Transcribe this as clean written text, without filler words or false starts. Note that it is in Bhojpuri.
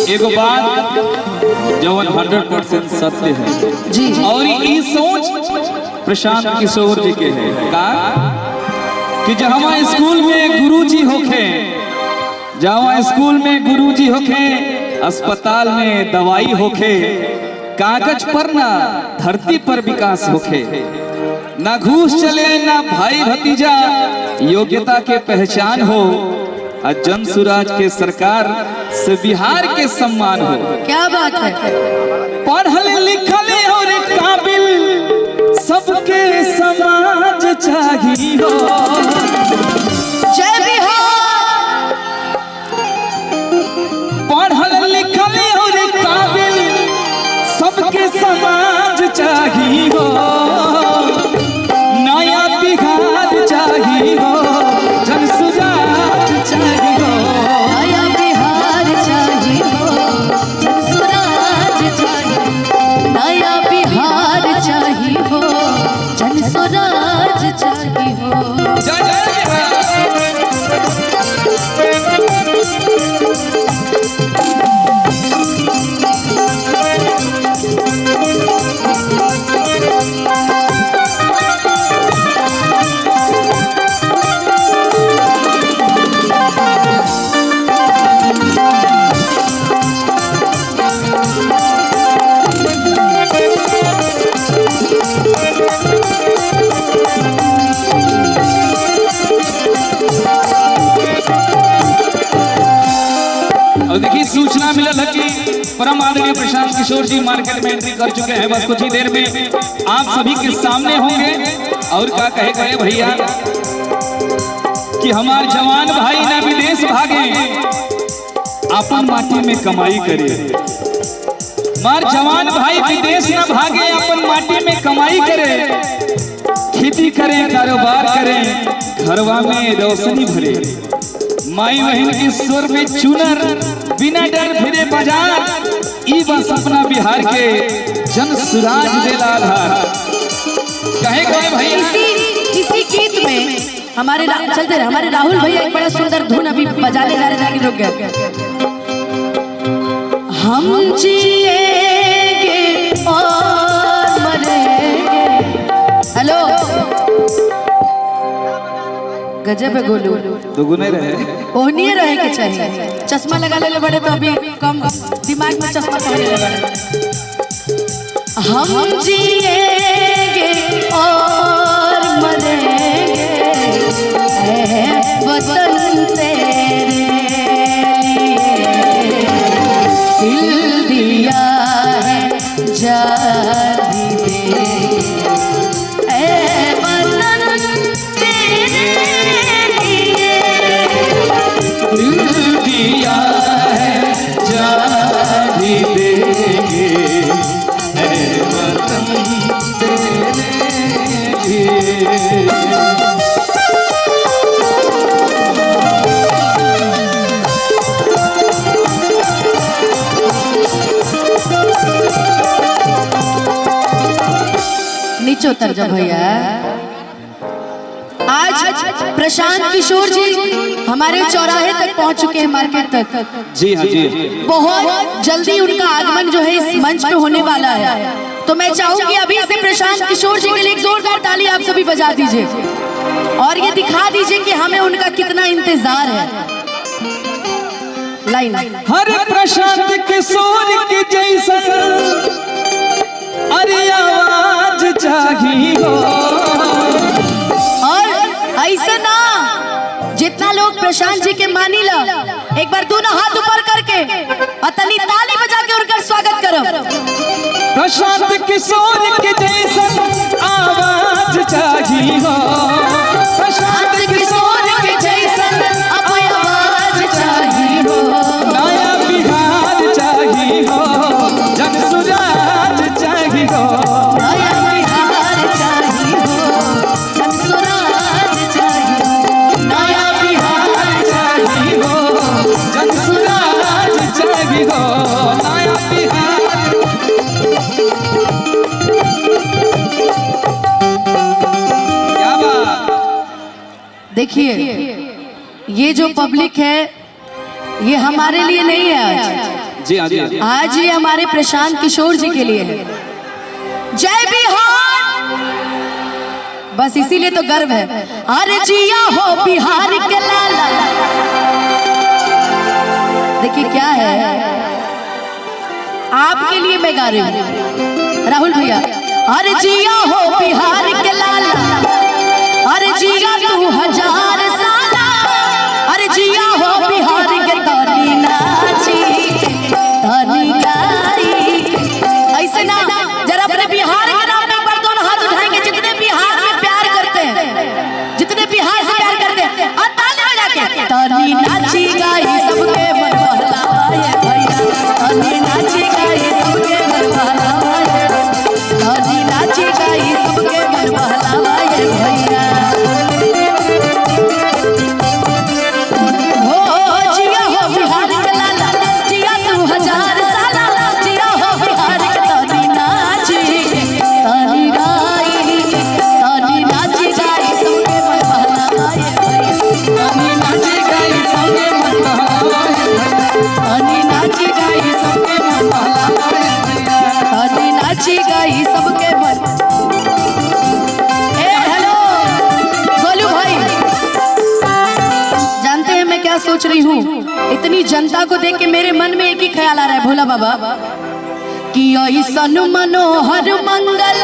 एगो बात जवन 100% सत्य है जी और ये सोच प्रशांत किशोर जी के है का कि जहाँ स्कूल में गुरुजी होखे, जहाँ स्कूल में गुरुजी होखे, अस्पताल में दवाई होखे, कागज पर ना धरती पर विकास होखे, ना घूस चले ना भाई भतीजा योग्यता के पहचान हो, और जन सुराज के सरकार से बिहार के सम्मान हो। क्या बात है। पढ़ल लिखल और काबिल सबके समाज चाहिए हो। जय बिहार। पढ़ल लिखल और काबिल सबके समाज चाहिए हो। नया बिहार चाहिए हो, जन सुराज चाहिए हो। नया बिहार चाहिए हो, जन सुराज चाहिए। नया बिहार चाहिए हो, जन सुराज चाहिए हो। जय जय और देखिए सूचना मिलल है कि परम आदरणीय प्रशांत किशोर जी मार्केट में एंट्री कर चुके हैं। बस कुछ ही देर में आप सभी के सामने होंगे। और क्या कहे गए भैया कि हमारे जवान भाई ना विदेश भागे, अपन माटी में कमाई करे। हमारे जवान भाई विदेश ना भागे, अपन माटी में कमाई करे, खेती करें, कारोबार करें, घरवा में रोशनी भरे। माई बहन के स्वर में चुनर, बिना डर फिरे बाजार। ई बस अपना बिहार के जन सुराज देला आधार। कहे गए भैया इसी गीत में हमारे चलते रहे हमारे राहुल भैया एक बड़ा सुंदर धुन अभी बजाने जा रहे, जाके रुक गए। हम जिएंगे और मरेंगे। हेलो गजब है गोलू। दुगुने रहे ओहनिए रहे के चाहिए। चश्मा लगा ले बड़े तो अभी कम दिमाग में चश्मा पहने ले बड़े। हम जिएंगे और मरेंगे, ऐ वतन तेरे लिए दिल दिया है जान देंगे। ऐ वतन तेरे दिल दिया है जान भी देंगे, ऐ वतन तेरे लिए। नीचे उतर जा भैया। आज प्रशांत किशोर जी हमारे चौराहे तक पहुंच चुके हैं, मार्केट तक। जी हाँ जी। बहुत जल्दी उनका आगमन जो है इस मंच पे होने वाला है। तो मैं चाहूंगी अभी से प्रशांत किशोर जी के लिए एक जोरदार ताली आप सभी बजा दीजिए और ये दिखा दीजिए कि हमें उनका कितना इंतजार है। लाइन हर प्रशांत किशोर के जैसा अरे आवाज चाहिए हो। और ऐसा ना जितना लोग प्रशांत जी के मानी ला, एक बार दोनों हाथ ऊपर करके और तनी ताली बजा के उनका स्वागत करो। प्रशांत किशोर के जैसा आवाज चाहिए हो। प्रशांत किशोर के जैसा अब आवाज चाहिए हो। नया बिहार चाहिए हो, जन सुराज चाहिए हो। नया बिहार चाहिए हो, जन सुराज चाहिए हो। नया बिहार चाहिए हो, जन सुराज चाहिए हो। नया बिहार। क्या बात। देखिए ये जो पब्लिक है ये हमारे लिए नहीं है आज, जी हाँ जी। आज ये हमारे प्रशांत किशोर जी के लिए है। जय बिहार, बस इसीलिए तो गर्व है। अरे जिया हो बिहार के लाला। देखिए क्या है, आपके लिए मैं गा रही हूँ राहुल भैया। अरे जिया हो बिहार के लाला, अरे जिया तू 1000 साला, अरे जिया हो बिहार के ताली नाची ताली गाई। ऐसे ना जरा अपने बिहार के नाम पे एक बार दोनों हाथ उठाएंगे, जितने बिहार में प्यार करते हैं, जितने बिहार से प्यार करते हैं, और ताली बजा के ताली नाची गाई सबके मन बहलाए भैया, ताली नाची गाई सबके मन बहलाए, ताली नाची गाई सबके मन बहलाए भैया। सबके मन। हेलो गोलू भाई, जानते हैं मैं क्या सोच रही हूँ? इतनी जनता को देख के मेरे मन में एक ही ख्याल आ रहा है भोला बाबा कि ऐसन मनोहर मंगल